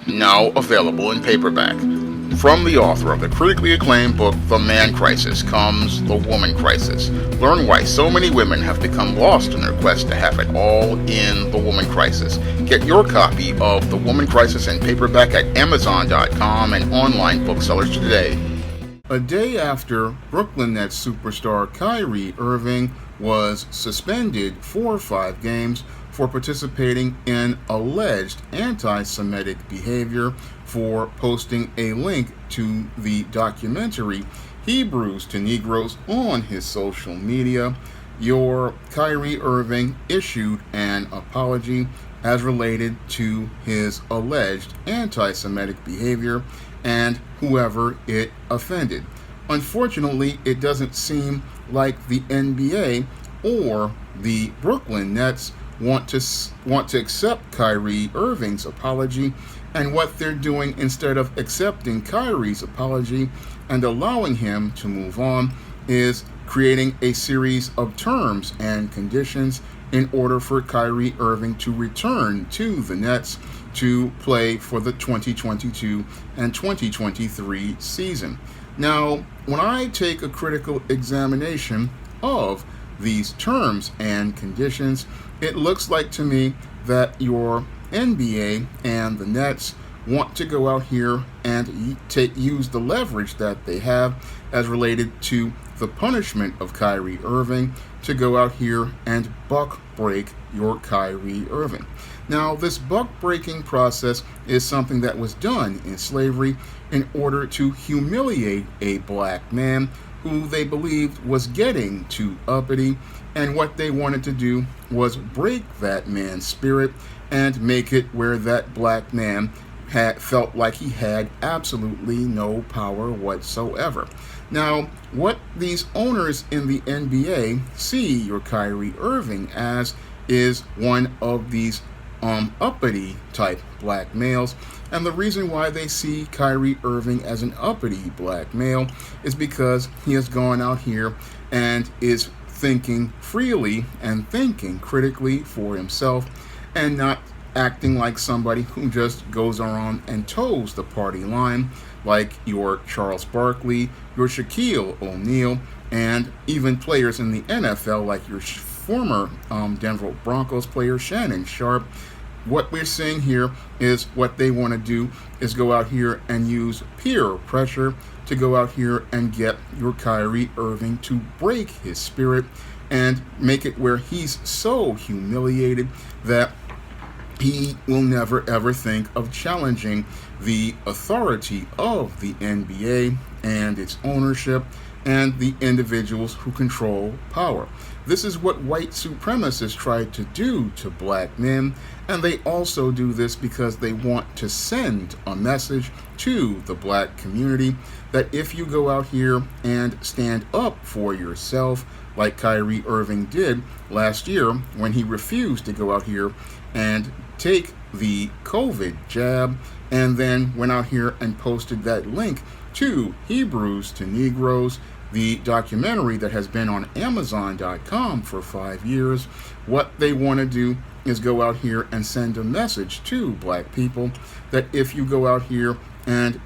now available in paperback. From the author of the critically acclaimed book The Man Crisis comes The Woman Crisis. Learn why so many women have become lost in their quest to have it all in The Woman Crisis. Get your copy of The Woman Crisis in paperback at Amazon.com and online booksellers today. A day after Brooklyn Nets superstar Kyrie Irving was suspended for 5 games for participating in alleged anti-Semitic behavior for posting a link to the documentary Hebrews to Negroes on his social media, your Kyrie Irving issued an apology as related to his alleged anti-Semitic behavior and whoever it offended. Unfortunately, it doesn't seem like the NBA or the Brooklyn Nets want to accept Kyrie Irving's apology, and what they're doing instead of accepting Kyrie's apology and allowing him to move on is creating a series of terms and conditions in order for Kyrie Irving to return to the Nets to play for the 2022 and 2023 season. Now, when I take a critical examination of these terms and conditions, it looks like to me that your NBA and the Nets want to go out here and use the leverage that they have as related to the punishment of Kyrie Irving to go out here and buck break your Kyrie Irving. Now, this buck breaking process is something that was done in slavery in order to humiliate a black man who they believed was getting too uppity, and what they wanted to do was break that man's spirit and make it where that black man felt like he had absolutely no power whatsoever. Now, what these owners in the NBA see your Kyrie Irving as is one of these uppity type black males, and the reason why they see Kyrie Irving as an uppity black male is because he has gone out here and is thinking freely and thinking critically for himself and not acting like somebody who just goes around and toes the party line like your Charles Barkley, your Shaquille O'Neal, and even players in the NFL like your former Denver Broncos player Shannon Sharp. What we're seeing here is what they want to do is go out here and use peer pressure to go out here and get your Kyrie Irving to break his spirit and make it where he's so humiliated that he will never ever think of challenging the authority of the NBA and its ownership and the individuals who control power. This is what white supremacists try to do to black men, and they also do this because they want to send a message to the black community that if you go out here and stand up for yourself, like Kyrie Irving did last year when he refused to go out here and take the COVID jab, and then went out here and posted that link to Hebrews to Negroes, the documentary that has been on Amazon.com for 5 years. What they want to do is go out here and send a message to black people that if you go out here and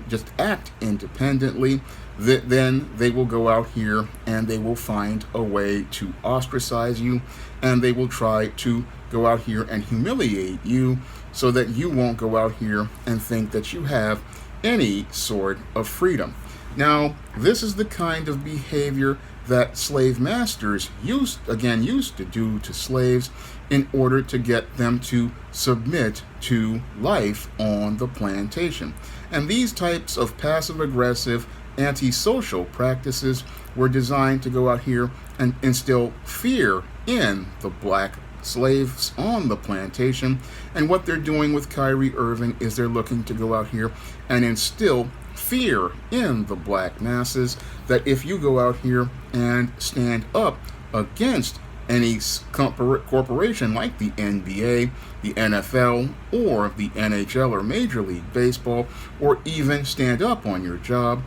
just act independently, then they will go out here and they will find a way to ostracize you, and they will try to go out here and humiliate you so that you won't go out here and think that you have any sort of freedom. Now, this is the kind of behavior that slave masters used to do to slaves in order to get them to submit to life on the plantation. And these types of passive-aggressive, antisocial practices were designed to go out here and instill fear in the black slaves on the plantation. And what they're doing with Kyrie Irving is they're looking to go out here and instill fear in the black masses that if you go out here and stand up against any corporation like the NBA, the NFL, or the NHL or Major League Baseball, or even stand up on your job,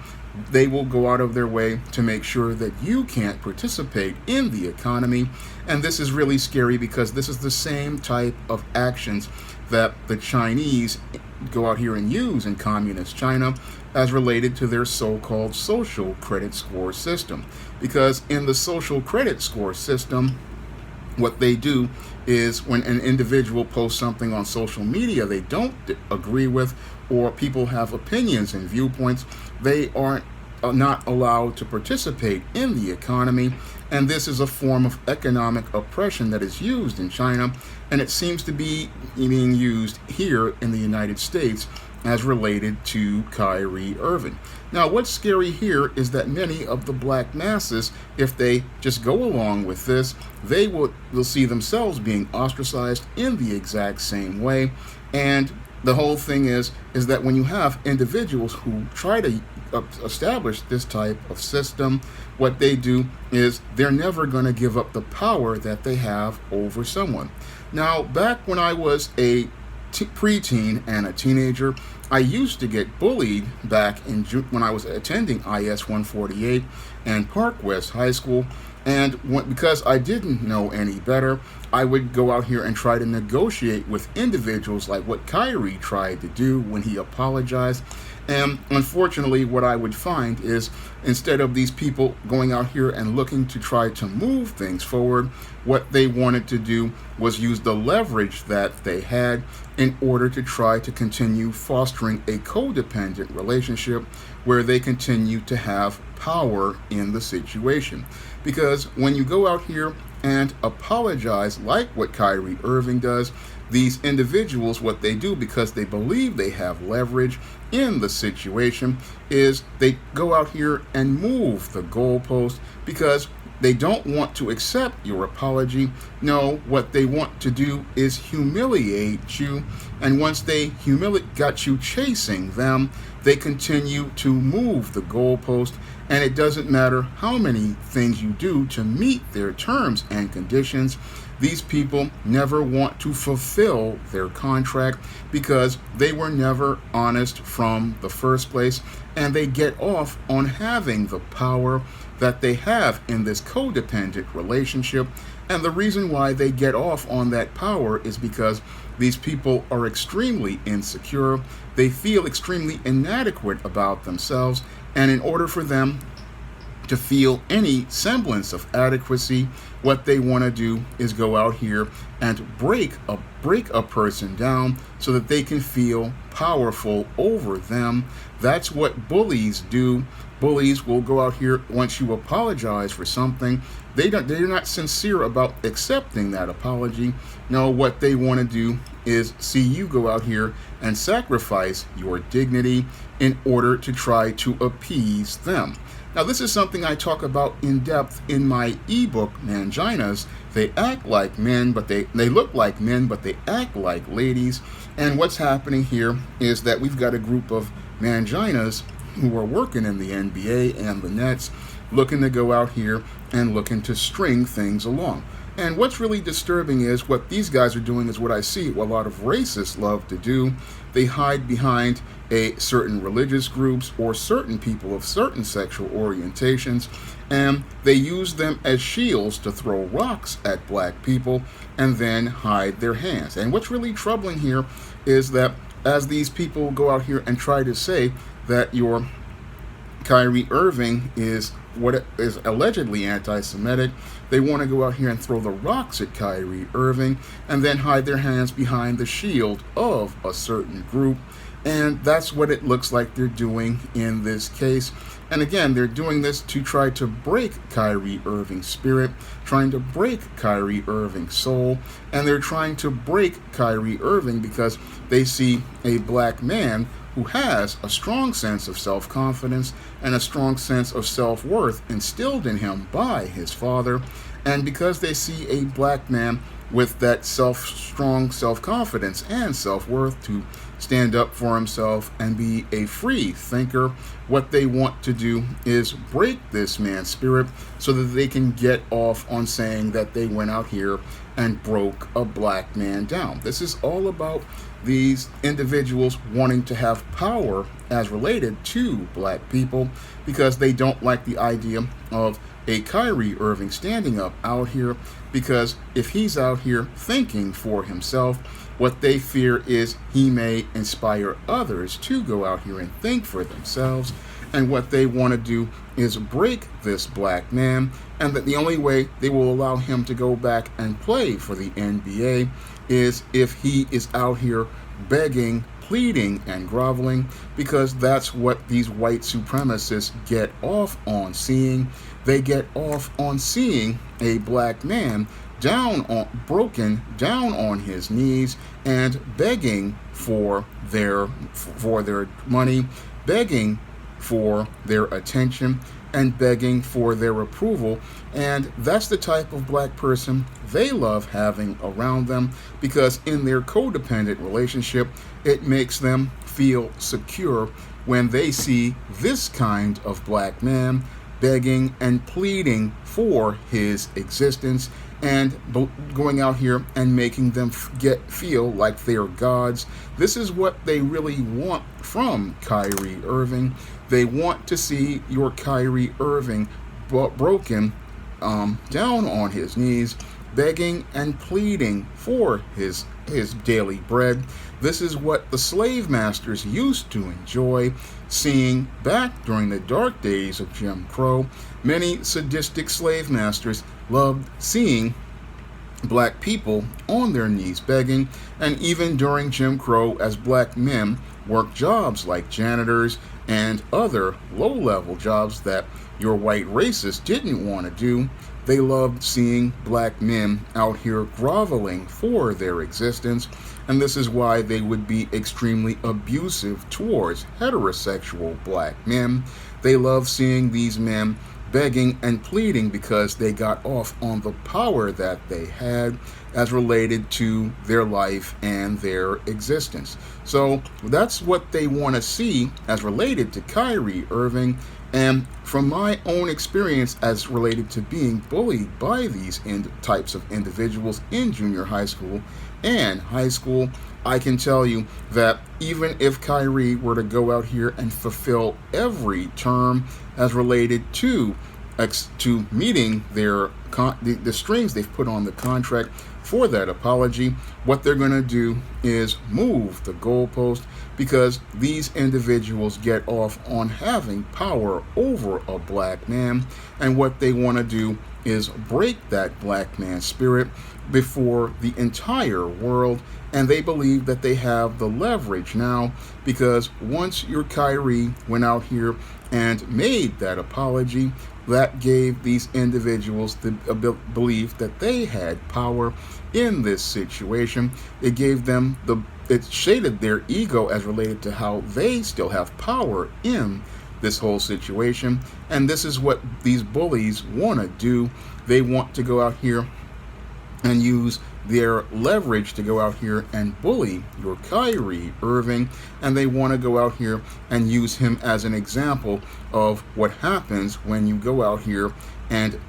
they will go out of their way to make sure that you can't participate in the economy. And this is really scary because this is the same type of actions that the Chinese go out here and use in communist China as related to their so-called social credit score system. Because in the social credit score system, what they do is when an individual posts something on social media they don't agree with, or people have opinions and viewpoints, they aren't not allowed to participate in the economy. And this is a form of economic oppression that is used in China, and it seems to be being used here in the United States as related to Kyrie Irving. Now, what's scary here is that many of the black masses, if they just go along with this, they will see themselves being ostracized in the exact same way. And the whole thing is that when you have individuals who try to establish this type of system, what they do is they're never going to give up the power that they have over someone. Now, back when I was a preteen and a teenager, I used to get bullied back in when I was attending IS 148 and Park West High School. And because I didn't know any better, I would go out here and try to negotiate with individuals like what Kyrie tried to do when he apologized. And unfortunately, what I would find is instead of these people going out here and looking to try to move things forward, what they wanted to do was use the leverage that they had in order to try to continue fostering a codependent relationship where they continue to have power in the situation. Because when you go out here and apologize like what Kyrie Irving does, these individuals, what they do because they believe they have leverage in the situation, is they go out here and move the goalpost because they don't want to accept your apology. No, what they want to do is humiliate you. And once they got you chasing them, they continue to move the goalpost. And it doesn't matter how many things you do to meet their terms and conditions. These people never want to fulfill their contract because they were never honest from the first place, and they get off on having the power that they have in this codependent relationship. And the reason why they get off on that power is because these people are extremely insecure. They feel extremely inadequate about themselves, and in order for them to feel any semblance of adequacy, what they want to do is go out here and break a person down so that they can feel powerful over them. That's what bullies do. Bullies will go out here once you apologize for something. They're not sincere about accepting that apology. No, what they want to do is see you go out here and sacrifice your dignity in order to try to appease them. Now, this is something I talk about in depth in my ebook, Manginas. They act like men, but they look like men, but they act like ladies. And what's happening here is that we've got a group of Manginas who are working in the NBA and the Nets, looking to go out here and looking to string things along. And what's really disturbing is what these guys are doing is what I see what a lot of racists love to do. They hide behind certain religious groups or certain people of certain sexual orientations, and they use them as shields to throw rocks at black people and then hide their hands. And what's really troubling here is that as these people go out here and try to say that your Kyrie Irving is what is allegedly anti-Semitic, they want to go out here and throw the rocks at Kyrie Irving and then hide their hands behind the shield of a certain group. And that's what it looks like they're doing in this case. And again, they're doing this to try to break Kyrie Irving's spirit, trying to break Kyrie Irving's soul, and they're trying to break Kyrie Irving because they see a black man who has a strong sense of self-confidence and a strong sense of self-worth instilled in him by his father. And because they see a black man with that strong self-confidence and self-worth to stand up for himself and be a free thinker, what they want to do is break this man's spirit so that they can get off on saying that they went out here and broke a black man down. This is all about these individuals wanting to have power as related to black people because they don't like the idea of a Kyrie Irving standing up out here, because if he's out here thinking for himself, what they fear is he may inspire others to go out here and think for themselves. And what they want to do is break this black man, and that the only way they will allow him to go back and play for the NBA is if he is out here begging, pleading, and groveling, because that's what these white supremacists get off on seeing. They get off on seeing a black man broken down on his knees and begging for their money, begging for their attention, and begging for their approval. And that's the type of black person they love having around them, because in their codependent relationship, it makes them feel secure when they see this kind of black man begging and pleading for his existence and going out here and making them feel like they're gods. This is what they really want from Kyrie Irving. They want to see your Kyrie Irving broken down on his knees, begging and pleading for his daily bread. This is what the slave masters used to enjoy seeing back during the dark days of Jim Crow. Many sadistic slave masters loved seeing black people on their knees begging, and even during Jim Crow, as black men worked jobs like janitors and other low-level jobs that your white racists didn't want to do, they loved seeing black men out here groveling for their existence. And this is why they would be extremely abusive towards heterosexual black men. They love seeing these men begging and pleading because they got off on the power that they had as related to their life and their existence. So that's what they want to see as related to Kyrie Irving. And from my own experience as related to being bullied by these types of individuals in junior high school and high school, I can tell you that even if Kyrie were to go out here and fulfill every term as related to meeting the strings they've put on the contract for that apology, what they're going to do is move the goalpost, because these individuals get off on having power over a black man, and what they want to do is break that black man's spirit before the entire world. And they believe that they have the leverage now, because once your Kyrie went out here and made that apology, that gave these individuals the belief that they had power in this situation. It gave them it shaded their ego as related to how they still have power in this whole situation. And this is what these bullies want to do. They want to go out here and use their leverage to go out here and bully your Kyrie Irving, and they want to go out here and use him as an example of what happens when you go out here and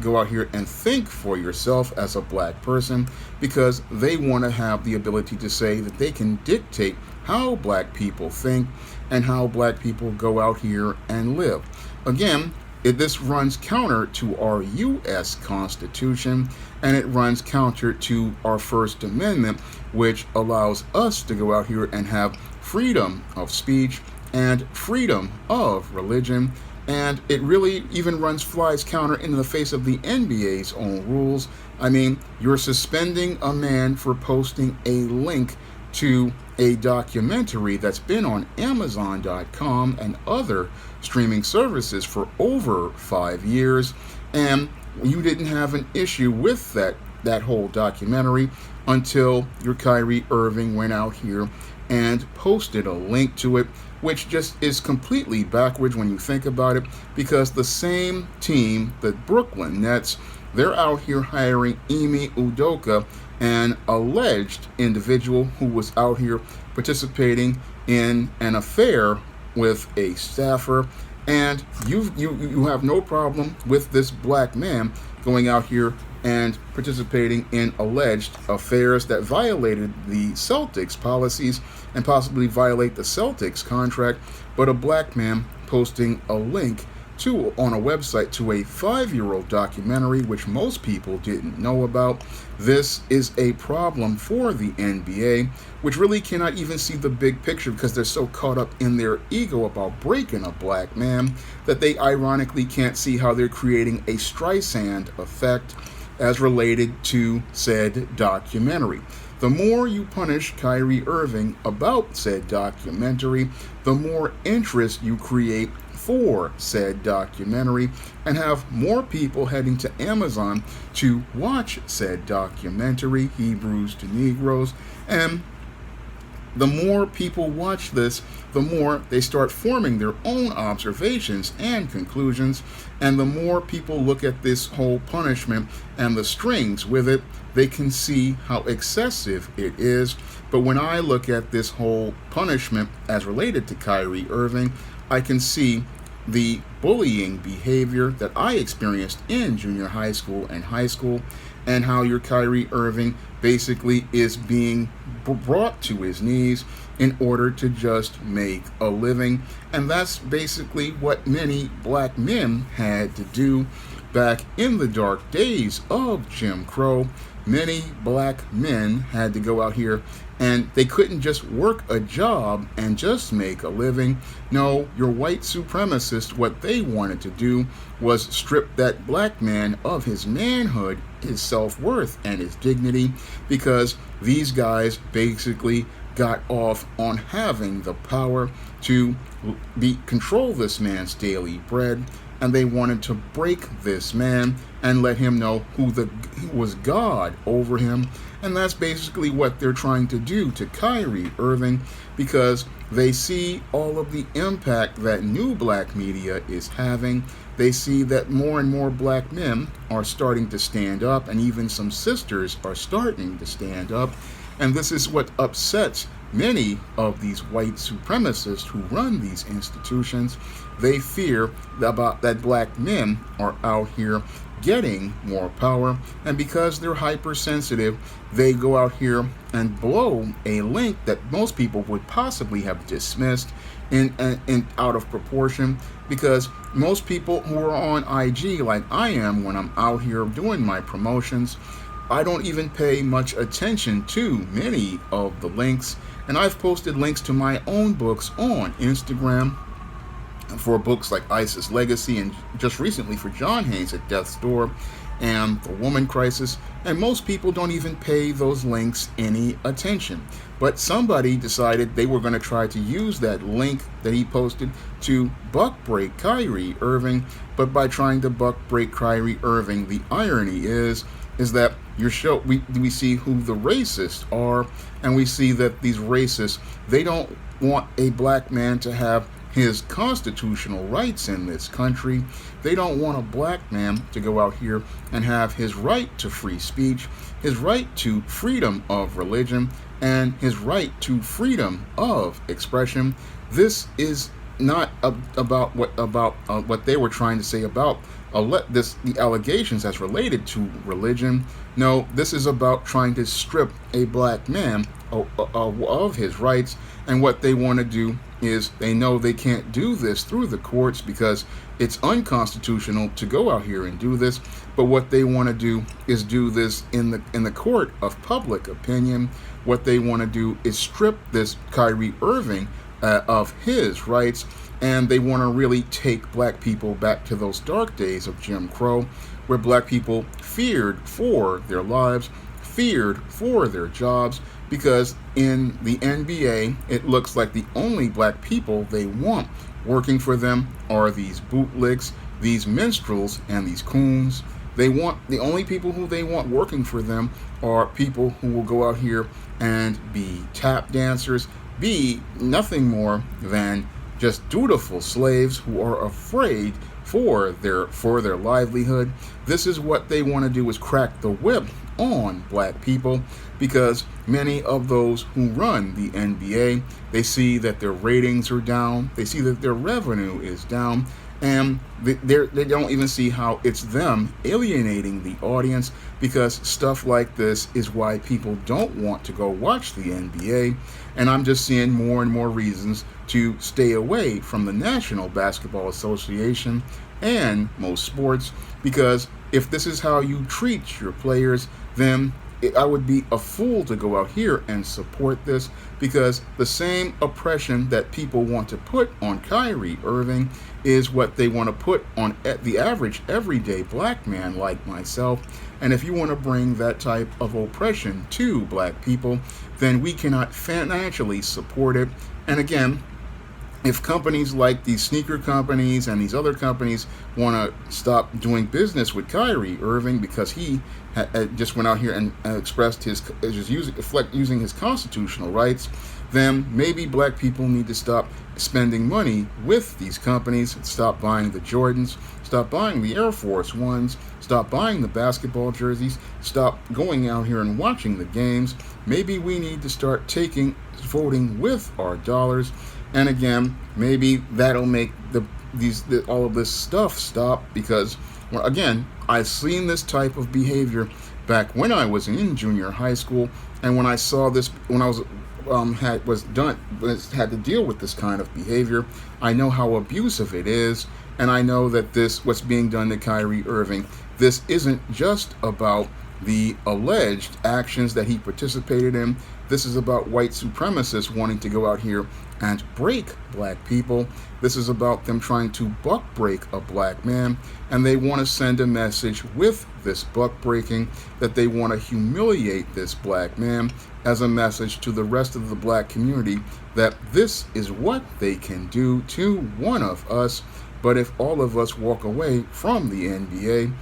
go out here and think for yourself as a black person, because they want to have the ability to say that they can dictate how black people think and how black people go out here and live. Again, this runs counter to our U.S. Constitution, and it runs counter to our First Amendment, which allows us to go out here and have freedom of speech and freedom of religion. And it really even flies counter in the face of the NBA's own rules. I mean, you're suspending a man for posting a link to a documentary that's been on Amazon.com and other streaming services for over 5 years, and you didn't have an issue with that whole documentary until your Kyrie Irving went out here and posted a link to it, which just is completely backwards when you think about it, because the same team, the Brooklyn Nets, they're out here hiring Ime Udoka, an alleged individual who was out here participating in an affair with a staffer, And you have no problem with this black man going out here and participating in alleged affairs that violated the Celtics policies and possibly violate the Celtics contract, but a black man posting a link on a website to a 5-year-old documentary which most people didn't know about. This is a problem for the NBA, which really cannot even see the big picture because they're so caught up in their ego about breaking a black man that they ironically can't see how they're creating a Streisand effect as related to said documentary. The more you punish Kyrie Irving about said documentary, the more interest you create for said documentary and have more people heading to Amazon to watch said documentary, Hebrews to Negroes, and the more people watch this, the more they start forming their own observations and conclusions, and the more people look at this whole punishment and the strings with it, they can see how excessive it is. But when I look at this whole punishment as related to Kyrie Irving, I can see the bullying behavior that I experienced in junior high school and high school, and how your Kyrie Irving basically is being brought to his knees in order to just make a living. And that's basically what many black men had to do back in the dark days of Jim Crow. Many black men had to go out here and they couldn't just work a job and just make a living. No, your white supremacists, what they wanted to do was strip that black man of his manhood, his self-worth, and his dignity, because these guys basically got off on having the power to control this man's daily bread, and they wanted to break this man and let him know who was God over him. And that's basically what they're trying to do to Kyrie Irving, because they see all of the impact that new black media is having. They see that more and more black men are starting to stand up, and even some sisters are starting to stand up. And this is what upsets many of these white supremacists who run these institutions. They fear about that black men are out here getting more power, and because they're hypersensitive, they go out here and blow a link that most people would possibly have dismissed in out of proportion, because most people who are on IG like I am when I'm out here doing my promotions, I don't even pay much attention to many of the links, and I've posted links to my own books on Instagram for books like ISIS Legacy, and just recently for John Haynes at Death's Door and The Woman Crisis, and most people don't even pay those links any attention. But somebody decided they were going to try to use that link that he posted to buck break Kyrie Irving, but by trying to buck break Kyrie Irving, the irony is that we see who the racists are, and we see that these racists, they don't want a black man to have his constitutional rights in this country. They don't want a black man to go out here and have his right to free speech, his right to freedom of religion, and his right to freedom of expression. This is not about what they were trying to say about the allegations as related to religion. No, this is about trying to strip a black man of his rights, and what they want to do is they know they can't do this through the courts because it's unconstitutional to go out here and do this. But what they want to do is do this in the court of public opinion. What they want to do is strip this Kyrie Irving of his rights, and they want to really take black people back to those dark days of Jim Crow, where black people feared for their lives, feared for their jobs, because in the NBA, it looks like the only black people they want working for them are these bootlicks, these minstrels, and these coons. The only people who they want working for them are people who will go out here and be tap dancers, be nothing more than just dutiful slaves who are afraid for their livelihood. This is what they want to do, is crack the whip on black people, because many of those who run the NBA, they see that their ratings are down, they see that their revenue is down, and they don't even see how it's them alienating the audience, because stuff like this is why people don't want to go watch the NBA. And I'm just seeing more and more reasons to stay away from the National Basketball Association and most sports, because if this is how you treat your players, then I would be a fool to go out here and support this, because the same oppression that people want to put on Kyrie Irving is what they want to put on the average everyday black man like myself. And if you want to bring that type of oppression to black people, then we cannot financially support it. And again, if companies like these sneaker companies and these other companies want to stop doing business with Kyrie Irving because he just went out here and expressed using his constitutional rights, then maybe black people need to stop spending money with these companies, stop buying the Jordans, stop buying the Air Force Ones, stop buying the basketball jerseys, stop going out here and watching the games. Maybe we need to start voting with our dollars. And again, maybe that'll make all of this stuff stop, because, well, again, I've seen this type of behavior back when I was in junior high school, and when I saw this, when I was had to deal with this kind of behavior, I know how abusive it is, and I know that what's being done to Kyrie Irving, this isn't just about the alleged actions that he participated in. This is about white supremacists wanting to go out here and break black people. This is about them trying to buck break a black man, and they want to send a message with this buck breaking that they want to humiliate this black man as a message to the rest of the black community that this is what they can do to one of us. But if all of us walk away from the NBA,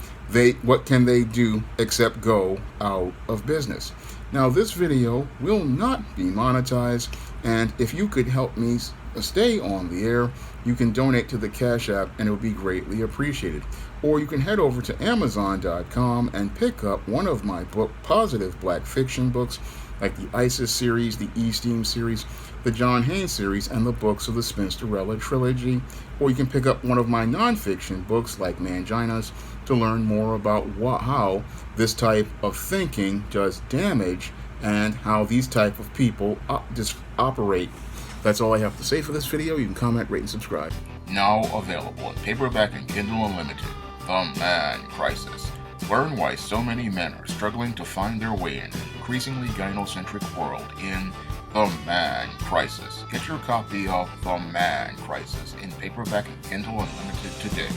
what can they do except go out of business? Now, this video will not be monetized, and if you could help me stay on the air, you can donate to the Cash App, and it would be greatly appreciated. Or you can head over to Amazon.com and pick up one of my positive black fiction books, like the ISIS series, the E-Steam series, the John Haynes series, and the books of the Spinsterella trilogy. Or you can pick up one of my nonfiction books, like Manginas, to learn more about how this type of thinking does damage and how these type of people just operate. That's all I have to say for this video. You can comment, rate, and subscribe. Now available in paperback and Kindle Unlimited, The Man Crisis. Learn why so many men are struggling to find their way in an increasingly gynocentric world in The Man Crisis. Get your copy of The Man Crisis in paperback and Kindle Unlimited today.